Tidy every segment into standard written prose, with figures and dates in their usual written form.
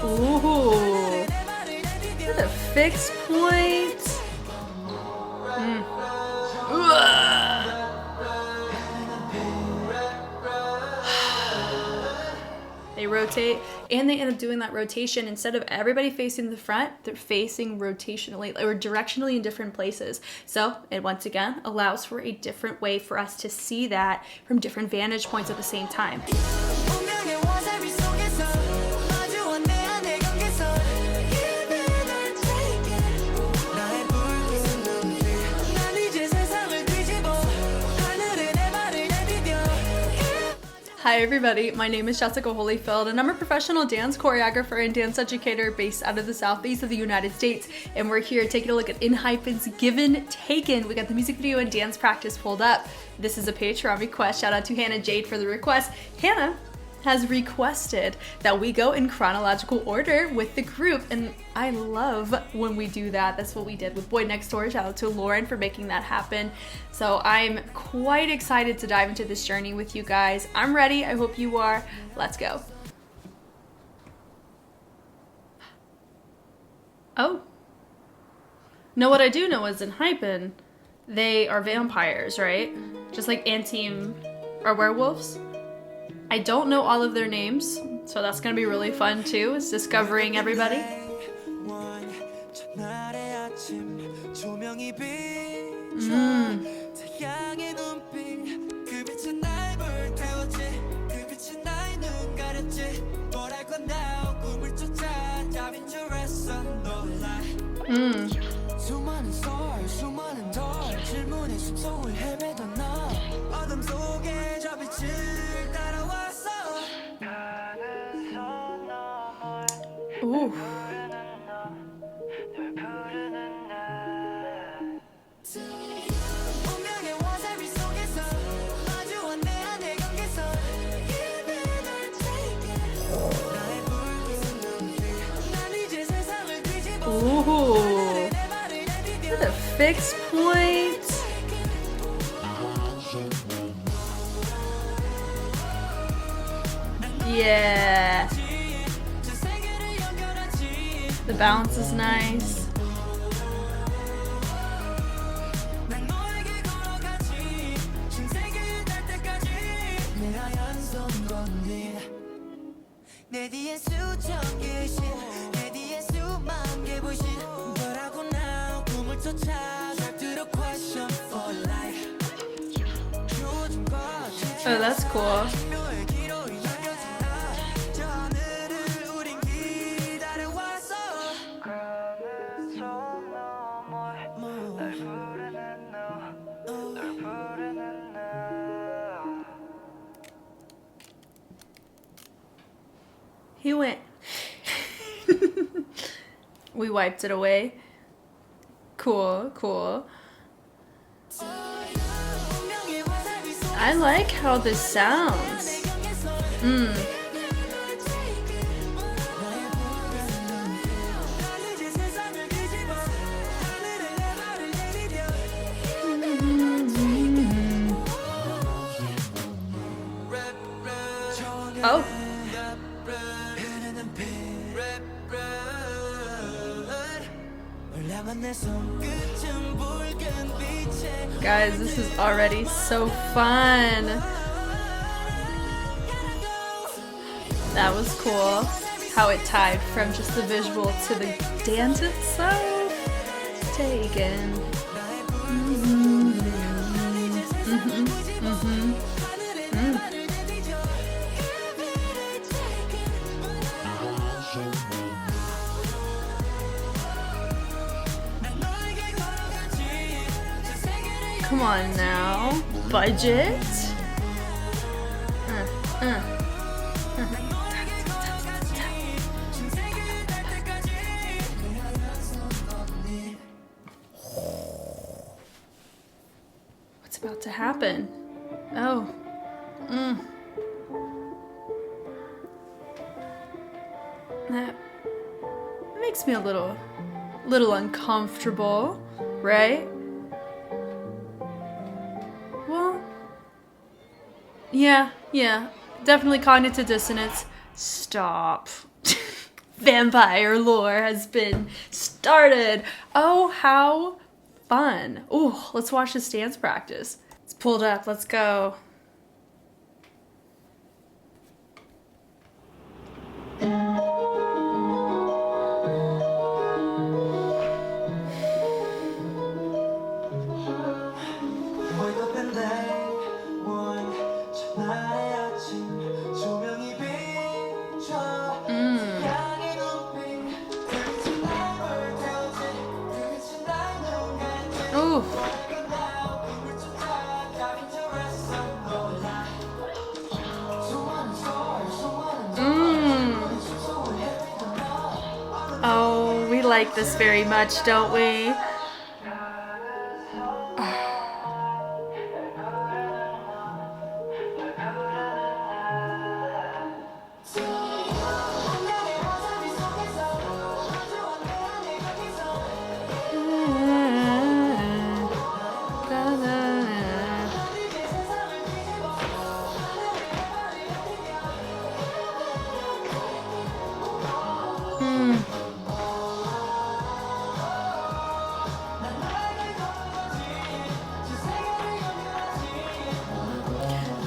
Ooh. With a fixed point. They rotate, and they end up doing that rotation. Instead of everybody facing the front, they're facing rotationally or directionally in different places. So it once again allows for a different way for us to see that from different vantage points at the same time. Hi everybody, my name is Jessica Holyfield and I'm a professional dance choreographer and dance educator based out of the southeast of the United States, and we're here taking a look at ENHYPEN's Given Taken. We got the music video and dance practice pulled up. This is a Patreon request. Shout out to Hannah Jade for the request. Hannah has requested that we go in chronological order with the group, and I love when we do that. That's what we did with Boy Next Door. Shout out to Lauren for making that happen. So I'm quite excited to dive into this journey with you guys. I'm ready. I hope you are. Let's go. Oh. Know what I do know is ENHYPEN, they are vampires, right? Just like Anteam are werewolves. I don't know all of their names, so that's gonna be really fun too, is discovering everybody. Ooh. Ooh. With a fixed point. Yeah. The balance is nice. Oh, that's cool. He went. We wiped it away. Cool, cool. I like how this sounds. Oh. Guys, this is already so fun. That was cool. How it tied from just the visual to the dance itself. Taken. Come on now, budget. What's about to happen? Oh. That makes me a little uncomfortable, right? Well, yeah, definitely cognitive dissonance. Stop. vampire lore has been started. Oh, how fun. Ooh, let's watch this dance practice. It's pulled up, let's go. Ooh. Oh, we like this very much, don't we?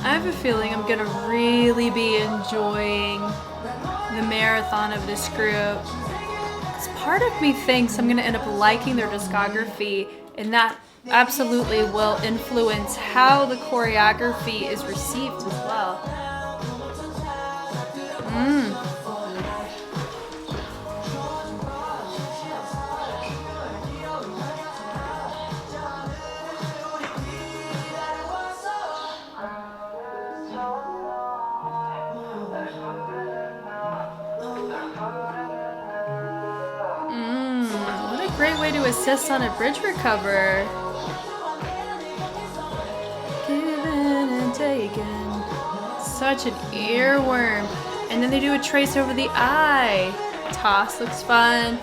I have a feeling I'm gonna really be enjoying the marathon of this group. 'Cause part of me thinks I'm gonna end up liking their discography, and that absolutely will influence how the choreography is received as well. What a great way to assist on a bridge recover. Given and taken. Such an earworm. And then they do a trace over the eye. Toss looks fun.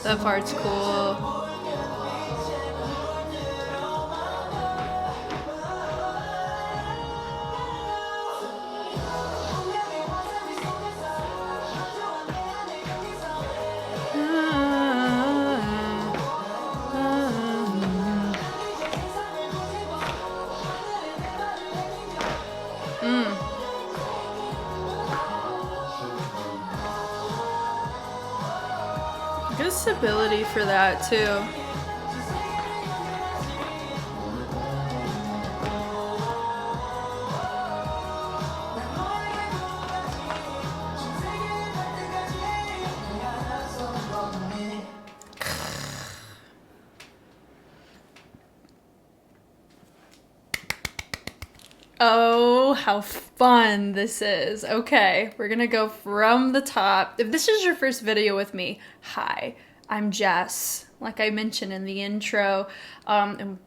That part's cool. Good stability for that too. Oh, how fun this is. Okay, we're gonna go from the top. If this is your first video with me, hi, I'm Jess, like I mentioned in the intro, and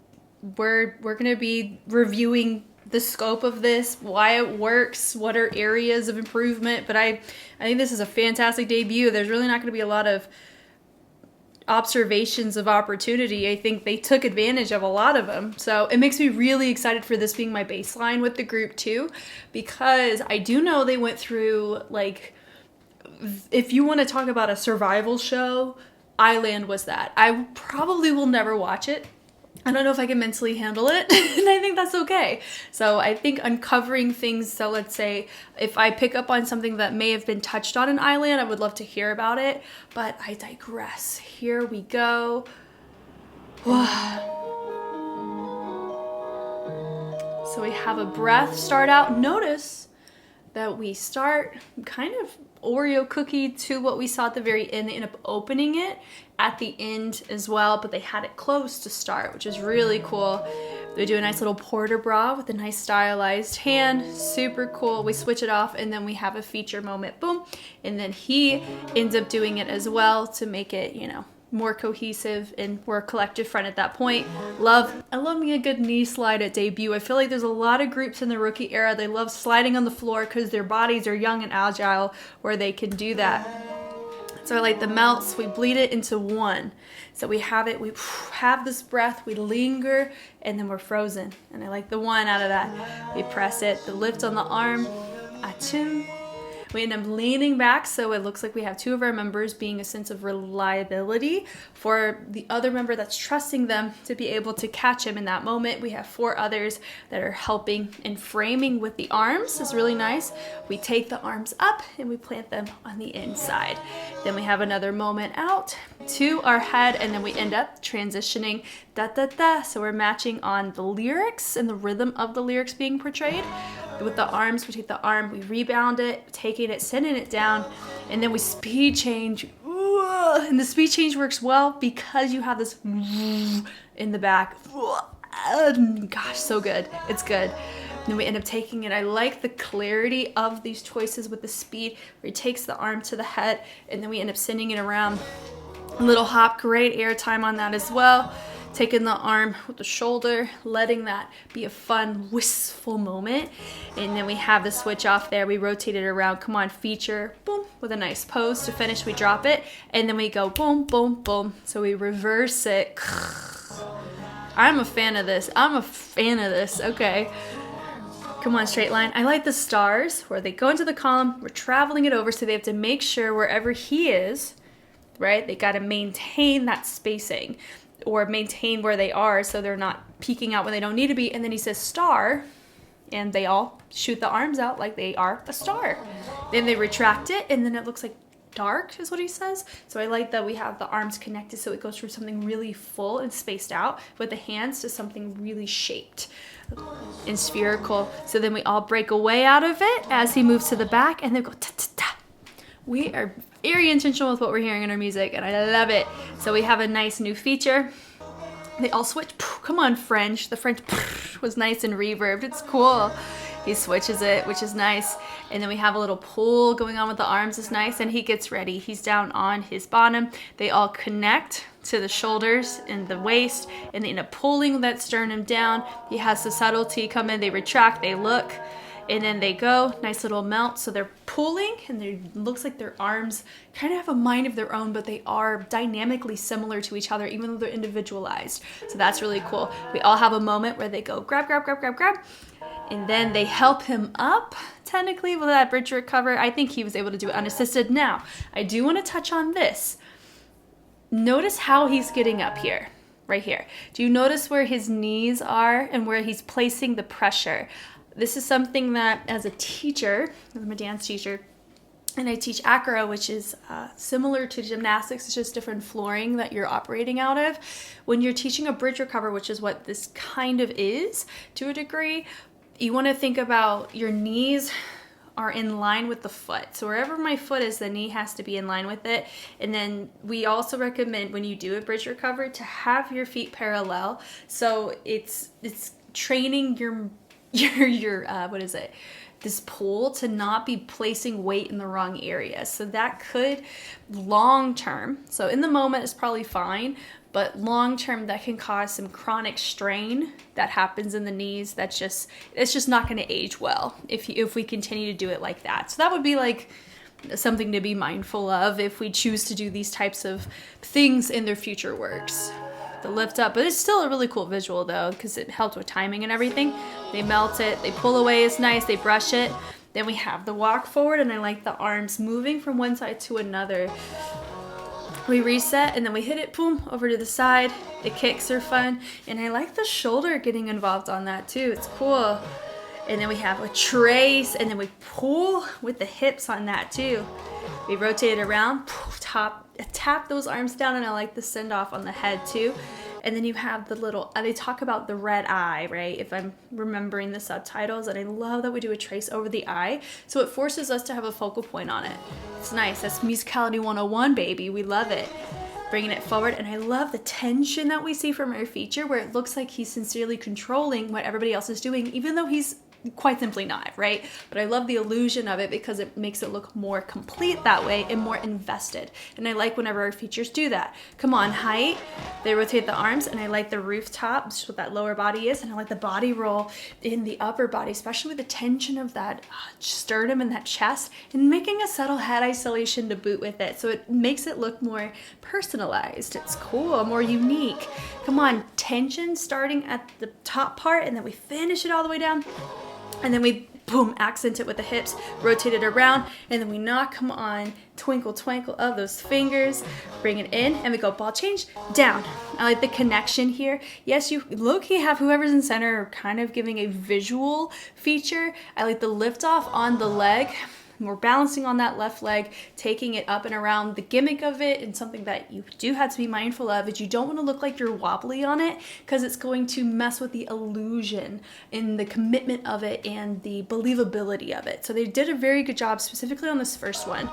we're gonna be reviewing the scope of this, why it works, what are areas of improvement, but I think this is a fantastic debut. There's really not gonna be a lot of observations of opportunity. I think they took advantage of a lot of them. So it makes me really excited for this being my baseline with the group too, because I do know they went through, like, if you want to talk about a survival show, Island was that. I probably will never watch it. I don't know if I can mentally handle it, and I think that's okay. So I think uncovering things, so let's say if I pick up on something that may have been touched on in Island, I would love to hear about it, but I digress. Here we go. So we have a breath start out. Notice that we start kind of Oreo cookie to what we saw at the very end. They end up opening it at the end as well, but they had it closed to start, which is really cool. They do a nice little porter bra with a nice stylized hand, super cool. We switch it off and then we have a feature moment, boom. And then he ends up doing it as well to make it, you know, more cohesive and more collective front at that point. I love me a good knee slide at debut. I feel like there's a lot of groups in the rookie era, they love sliding on the floor because their bodies are young and agile where they can do that. So I like the melts, we bleed it into one. So we have it, we have this breath, we linger, and then we're frozen. And I like the one out of that. We press it, the lift on the arm, achoo. We end up leaning back, so it looks like we have two of our members, being a sense of reliability for the other member that's trusting them to be able to catch him in that moment. We have 4 others that are helping and framing with the arms. It's really nice. We take the arms up and we plant them on the inside. Then we have another moment out to our head, and then we end up transitioning da da da. So we're matching on the lyrics and the rhythm of the lyrics being portrayed. With the arms, we take the arm, we rebound it, taking it, sending it down, and then we speed change. And the speed change works well because you have this in the back. Gosh, so good. It's good. And then we end up taking it. I like the clarity of these choices with the speed, where he takes the arm to the head, and then we end up sending it around. A little hop, great air time on that as well. Taking the arm with the shoulder, letting that be a fun, wistful moment. And then we have the switch off there. We rotate it around. Come on, feature, boom, with a nice pose. To finish, we drop it. And then we go boom, boom, boom. So we reverse it. I'm a fan of this. Okay. Come on, straight line. I like the stars where they go into the column. We're traveling it over, so they have to make sure wherever he is, right? They got to maintain that spacing, or maintain where they are so they're not peeking out when they don't need to be. And then he says star, and they all shoot the arms out like they are a star. Then they retract it, and then it looks like dark is what he says. So I like that we have the arms connected, so it goes from something really full and spaced out with the hands to something really shaped and spherical. So then we all break away out of it as he moves to the back, and then go ta ta ta. We are very intentional with what we're hearing in our music, and I love it. So we have a nice new feature. They all switch. Come on, French. The French was nice and reverbed. It's cool. He switches it, which is nice. And then we have a little pull going on with the arms. It's nice. And he gets ready. He's down on his bottom. They all connect to the shoulders and the waist, and they end up pulling that sternum down. He has the subtlety come in. They retract. They look. And then they go, nice little melt. So they're pulling, and it looks like their arms kind of have a mind of their own, but they are dynamically similar to each other, even though they're individualized. So that's really cool. We all have a moment where they go grab, grab, grab, grab, grab. And then they help him up, technically, with that bridge recover. I think he was able to do it unassisted. Now, I do want to touch on this. Notice how he's getting up here. Right here. Do you notice where his knees are and where he's placing the pressure? This is something that, as a teacher, I'm a dance teacher, and I teach acro, which is similar to gymnastics. It's just different flooring that you're operating out of. When you're teaching a bridge recover, which is what this kind of is to a degree, you want to think about your knees are in line with the foot. So wherever my foot is, the knee has to be in line with it. And then we also recommend, when you do a bridge recover, to have your feet parallel. So it's training your this pull to not be placing weight in the wrong area. So that could long term, so in the moment it's probably fine, but long term that can cause some chronic strain that happens in the knees. It's just not going to age well if we continue to do it like that. So that would be like something to be mindful of if we choose to do these types of things in their future works. The lift up, but it's still a really cool visual though, because it helped with timing and everything. They melt it, they pull away, it's nice, they brush it. Then we have the walk forward, and I like the arms moving from one side to another. We reset, and then we hit it, boom, over to the side. The kicks are fun, and I like the shoulder getting involved on that too. It's cool. And then we have a trace, and then we pull with the hips on that too. We rotate it around, tap those arms down, and I like the send off on the head too. And then you have the little, they talk about the red eye, right? If I'm remembering the subtitles, and I love that we do a trace over the eye. So it forces us to have a focal point on it. It's nice. That's Musicality 101, baby. We love it. Bringing it forward, and I love the tension that we see from our feature, where it looks like he's sincerely controlling what everybody else is doing, even though he's quite simply not, right? But I love the illusion of it because it makes it look more complete that way and more invested. And I like whenever our features do that. Come on, height, they rotate the arms, and I like the rooftop, just what that lower body is, and I like the body roll in the upper body, especially with the tension of that sternum and that chest, and making a subtle head isolation to boot with it. So it makes it look more personalized. It's cool, more unique. Come on, tension starting at the top part, and then we finish it all the way down, and then we boom, accent it with the hips, rotate it around, and then we knock, come on, twinkle, twinkle of those fingers, bring it in, and we go ball change, down. I like the connection here. Yes, you low-key have whoever's in center kind of giving a visual feature. I like the lift off on the leg. We're balancing on that left leg, taking it up and around. The gimmick of it, and something that you do have to be mindful of, is you don't want to look like you're wobbly on it, because it's going to mess with the illusion and the commitment of it and the believability of it. So they did a very good job specifically on this first one,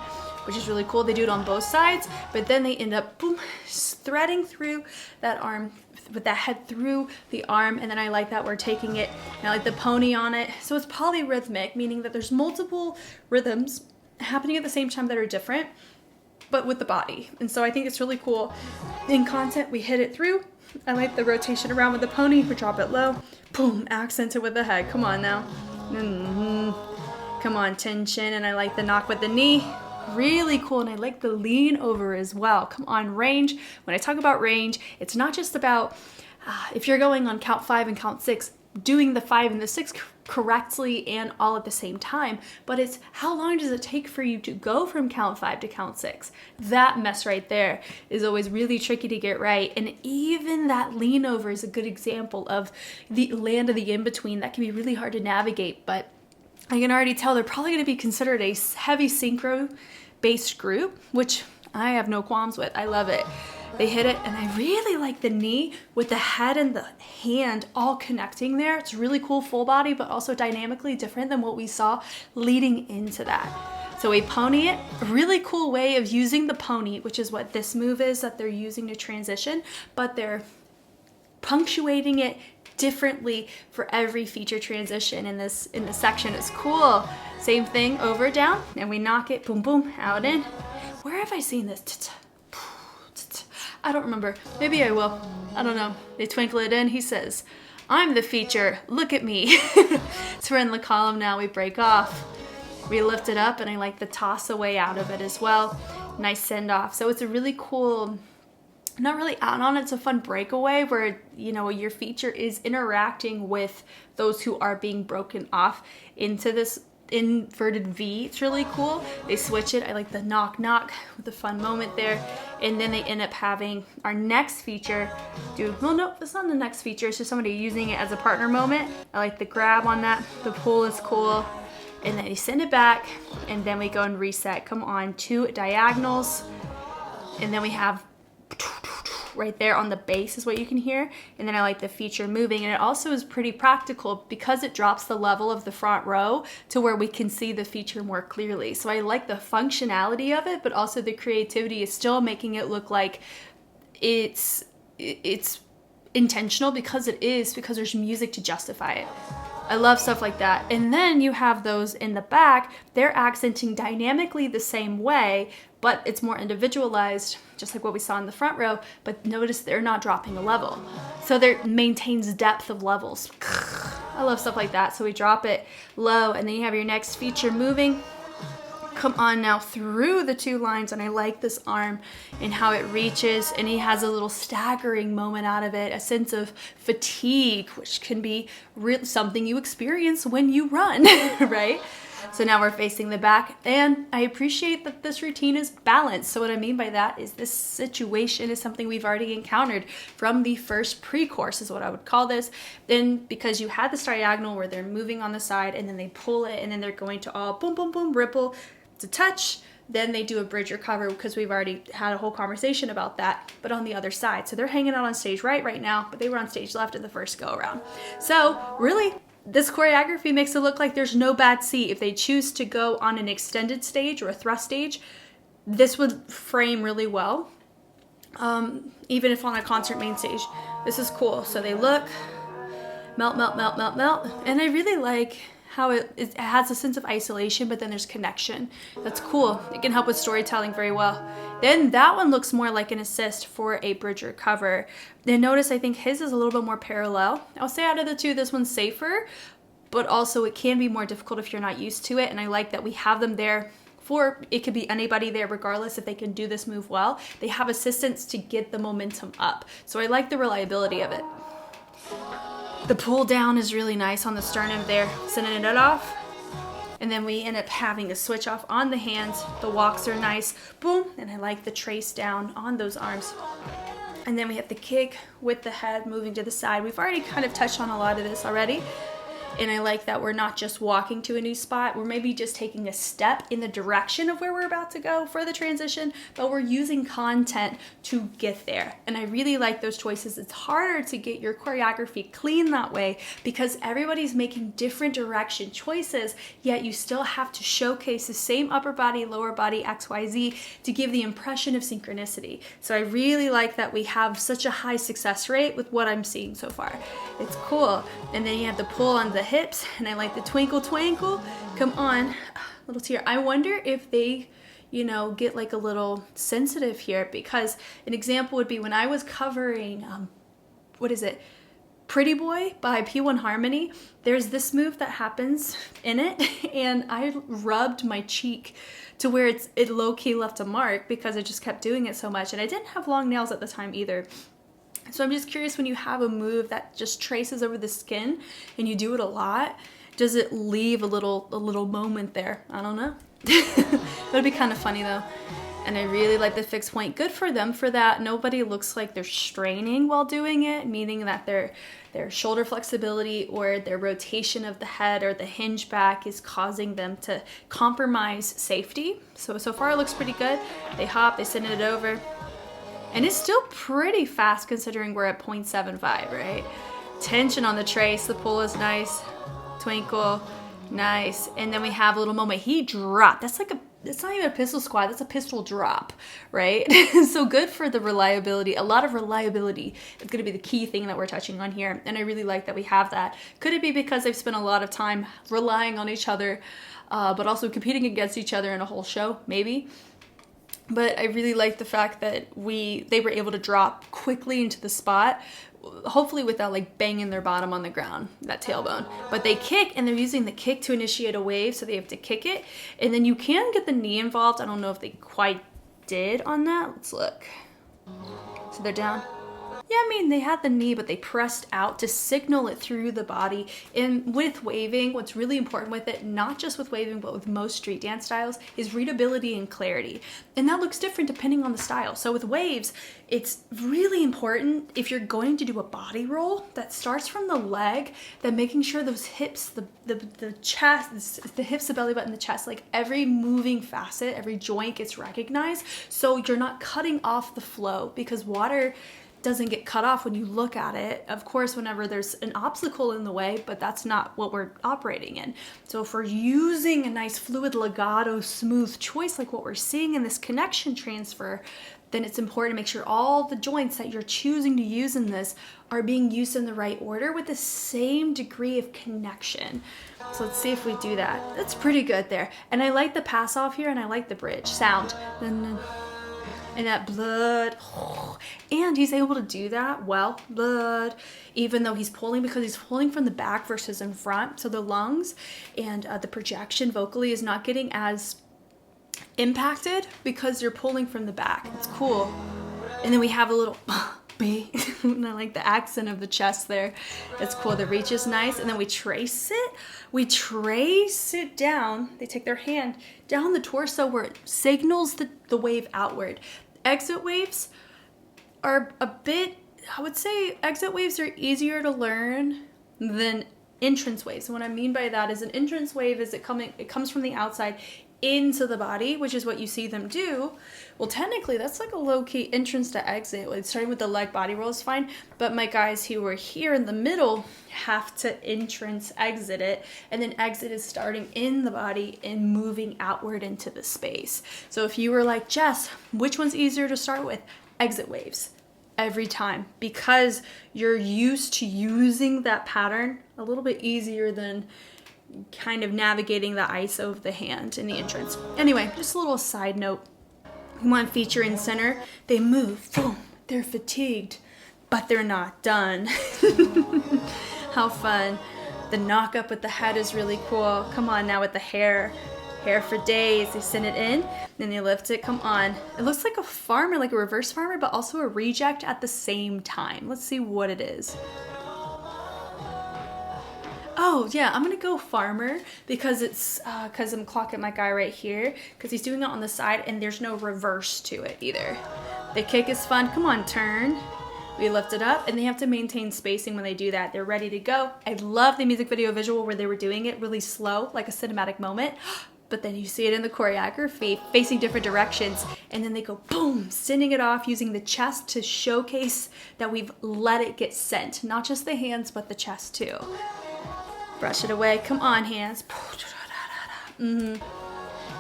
which is really cool. They do it on both sides, but then they end up boom, threading through that arm with that head through the arm. And then I like that we're taking it, and I like the pony on it. So it's polyrhythmic, meaning that there's multiple rhythms happening at the same time that are different, but with the body. And so I think it's really cool. In content, we hit it through. I like the rotation around with the pony. We drop it low, boom, accent it with the head. Come on now. Come on, tension. And I like the knock with the knee. Really cool. And I like the lean over as well. Come on, range. When I talk about range, it's not just about if you're going on count 5 and count 6, doing the 5 and the 6 correctly and all at the same time, but it's how long does it take for you to go from count 5 to count 6? That mess right there is always really tricky to get right. And even that lean over is a good example of the land of the in-between that can be really hard to navigate. But I can already tell they're probably going to be considered a heavy synchro-based group, which I have no qualms with. I love it. They hit it, and I really like the knee with the head and the hand all connecting there. It's really cool full body, but also dynamically different than what we saw leading into that. So we pony it, a really cool way of using the pony, which is what this move is that they're using to transition, but they're punctuating it differently for every feature transition in this section. Is cool. Same thing, over, down, and we knock it, boom, boom, out, in. Where have I seen this? I don't remember. Maybe I will. I don't know. They twinkle it in. He says, I'm the feature. Look at me. So we're in the column now. We break off. We lift it up, and I like the toss away out of it as well. Nice send off. So it's a really cool, not really add on, it's a fun breakaway where, you know, your feature is interacting with those who are being broken off into this inverted V. It's really cool. They switch it. I like the knock knock with a fun moment there. And then they end up having our next feature do, well, no, it's not the next feature. It's just somebody using it as a partner moment. I like the grab on that. The pull is cool. And then you send it back, and then we go and reset. Come on, 2 diagonals. And then we have right there on the base is what you can hear. And then I like the feature moving, and it also is pretty practical because it drops the level of the front row to where we can see the feature more clearly. So I like the functionality of it, but also the creativity is still making it look like it's intentional, because it is, because there's music to justify it. I love stuff like that. And then you have those in the back, they're accenting dynamically the same way, but it's more individualized, just like what we saw in the front row, but notice they're not dropping a level. So there maintains depth of levels. I love stuff like that. So we drop it low, and then you have your next feature moving. Come on now through the 2 lines, and I like this arm and how it reaches, and he has a little staggering moment out of it, a sense of fatigue, which can be something you experience when you run, right? So now we're facing the back, and I appreciate that this routine is balanced. So what I mean by that is this situation is something we've already encountered from the first pre-course is what I would call this. Then because you had this diagonal where they're moving on the side, and then they pull it, and then they're going to all boom, boom, boom, ripple to touch. Then they do a bridge recover, because we've already had a whole conversation about that, but on the other side. So they're hanging out on stage right now, but they were on stage left in the first go around. So really, this choreography makes it look like there's no bad seat. If they choose to go on an extended stage or a thrust stage, this would frame really well. Even if on a concert main stage, this is cool. So they look, melt, melt, melt, melt, melt. And I really like how it has a sense of isolation, but then there's connection. That's cool. It can help with storytelling very well. Then that one looks more like an assist for a bridge or cover. Then notice I think his is a little bit more parallel. I'll say out of the two, this one's safer, but also it can be more difficult if you're not used to it. And I like that we have them there for, it could be anybody there regardless if they can do this move well. They have assistance to get the momentum up. So I like the reliability of it. The pull down is really nice on the sternum there, sending it off. And then we end up having a switch off on the hands. The walks are nice, boom. And I like the trace down on those arms. And then we have the kick with the head moving to the side. We've already kind of touched on a lot of this already. And I like that we're not just walking to a new spot. We're maybe just taking a step in the direction of where we're about to go for the transition, but we're using content to get there. And I really like those choices. It's harder to get your choreography clean that way because everybody's making different direction choices, yet you still have to showcase the same upper body, lower body, XYZ to give the impression of synchronicity. So I really like that we have such a high success rate with what I'm seeing so far. It's cool. And then you have the pull on the hips, and I like the twinkle twinkle. Come on, little tear. I wonder if they, you know, get like a little sensitive here, because an example would be when I was covering what is it, Pretty Boy by P1 Harmony. There's this move that happens in it, and I rubbed my cheek to where it low-key left a mark because I just kept doing it so much, and I didn't have long nails at the time either. So I'm just curious, when you have a move that just traces over the skin and you do it a lot, does it leave a little moment there? I don't know. That'd be kind of funny though. And I really like the fixed point. Good for them for that. Nobody looks like they're straining while doing it, meaning that their shoulder flexibility or their rotation of the head or the hinge back is causing them to compromise safety. So far it looks pretty good. They hop, they send it over. And it's still pretty fast considering we're at 0.75, right? Tension on the trace, the pull is nice. Twinkle, nice. And then we have a little moment. He dropped. That's not even a pistol squat, that's a pistol drop, right? So good for the reliability. A lot of reliability is gonna be the key thing that we're touching on here. And I really like that we have that. Could it be because they've spent a lot of time relying on each other, but also competing against each other in a whole show? Maybe. But I really like the fact that they were able to drop quickly into the spot, hopefully without like banging their bottom on the ground, that tailbone. But they kick, and they're using the kick to initiate a wave, so they have to kick it. And then you can get the knee involved. I don't know if they quite did on that. Let's look. So they're down. Yeah, I mean, they had the knee, but they pressed out to signal it through the body. And with waving, what's really important with it, not just with waving, but with most street dance styles, is readability and clarity. And that looks different depending on the style. So with waves, it's really important if you're going to do a body roll that starts from the leg, then making sure those hips, the chest, the hips, the belly button, the chest, like every moving facet, every joint gets recognized. So you're not cutting off the flow, because water doesn't get cut off when you look at it. Of course, whenever there's an obstacle in the way, but that's not what we're operating in. So if we're using a nice fluid legato smooth choice like what we're seeing in this connection transfer, then it's important to make sure all the joints that you're choosing to use in this are being used in the right order with the same degree of connection. So let's see if we do that. That's pretty good there. And I like the pass off here, and I like the bridge sound. And that blood, and he's able to do that well, blood, even though he's pulling, because he's pulling from the back versus in front. So the lungs and the projection vocally is not getting as impacted because you're pulling from the back. It's cool. And then we have a little B, and I like the accent of the chest there. It's cool. The reach is nice. And then we trace it. We trace it down. They take their hand down the torso where it signals the wave outward. Exit waves are a bit, I would say exit waves are easier to learn than entrance waves. And what I mean by that is an entrance wave is it comes from the outside into the body, which is what you see them do. Well, technically that's like a low-key entrance to exit. Like starting with the leg body roll is fine, but my guys who are here in the middle have to entrance exit it, and then exit is starting in the body and moving outward into the space. So if you were like, Jess, which one's easier to start with? Exit waves every time, because you're used to using that pattern a little bit easier than kind of navigating the iso of the hand in the entrance. Anyway, just a little side note. We want feature and center. They move, boom, they're fatigued, but they're not done. How fun. The knock up with the head is really cool. Come on now with the hair. Hair for days. They send it in, then they lift it. Come on. It looks like a farmer, like a reverse farmer, but also a reject at the same time. Let's see what it is. Oh yeah, I'm gonna go farmer because it's because I'm clocking my guy right here because he's doing it on the side and there's no reverse to it either. The kick is fun. Come on, turn. We lift it up, and they have to maintain spacing when they do that. They're ready to go. I love the music video visual where they were doing it really slow, like a cinematic moment. But then you see it in the choreography, facing different directions, and then they go boom, sending it off using the chest to showcase that we've let it get sent. Not just the hands, but the chest too. Brush it away. Come on, hands. And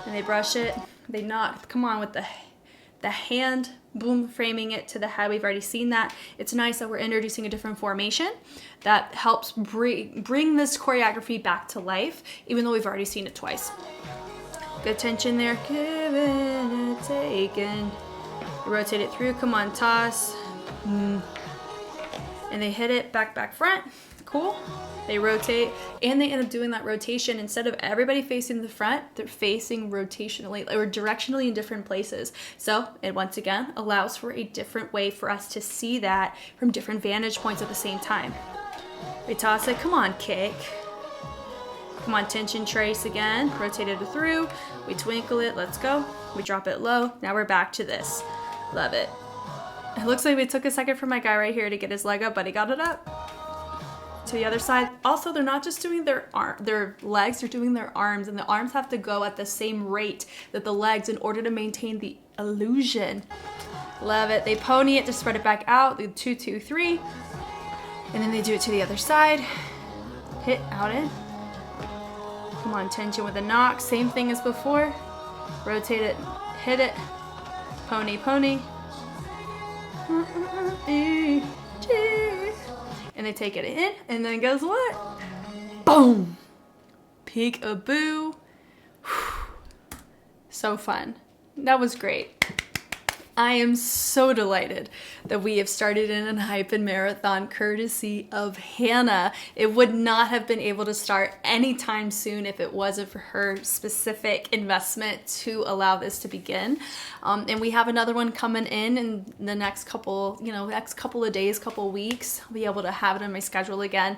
they brush it. They knock. Come on with the hand, boom, framing it to the head. We've already seen that. It's nice that we're introducing a different formation that helps bring this choreography back to life, even though we've already seen it twice. Good tension there. Giving and taking. Rotate it through. Come on, toss. And they hit it back, back, front. Cool. They rotate, and they end up doing that rotation. Instead of everybody facing the front, they're facing rotationally or directionally in different places. So it once again allows for a different way for us to see that from different vantage points at the same time. We toss it. Come on, kick. Come on, tension trace again. Rotate it through. We twinkle it. Let's go. We drop it low. Now we're back to this. Love it. It looks like we took a second for my guy right here to get his leg up, but he got it up. To the other side. Also, they're not just doing their legs, they're doing their arms, and the arms have to go at the same rate that the legs in order to maintain the illusion. Love it. They pony it to spread it back out. They 2, 2, 3. And then they do it to the other side. Hit, out, in. Come on, tension with a knock. Same thing as before. Rotate it, hit it. Pony, pony. And they take it in, and then guess what? Boom! Peek-a-boo. So fun. That was great. I am so delighted that we have started an ENHYPEN marathon courtesy of Hannah. It would not have been able to start anytime soon if it wasn't for her specific investment to allow this to begin. And we have another one coming in the next couple, next couple of days, couple of weeks. I'll be able to have it on my schedule again.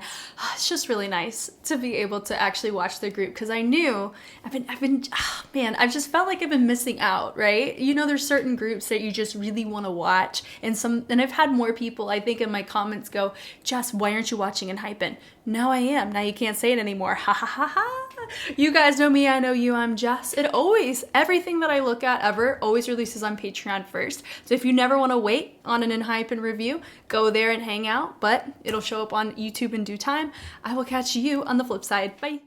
It's just really nice to be able to actually watch the group because I knew I've just felt like I've been missing out, right? There's certain groups that you just really want to watch, and I've had more people, I think, in my comments go, Jess, why aren't you watching ENHYPEN? Now I am. Now you can't say it anymore. Ha ha ha ha. You guys know me, I know you, I'm Jess. Everything that I look at ever always releases on Patreon first. So if you never want to wait on an ENHYPEN review, go there and hang out, but it'll show up on YouTube in due time. I will catch you on the flip side. Bye.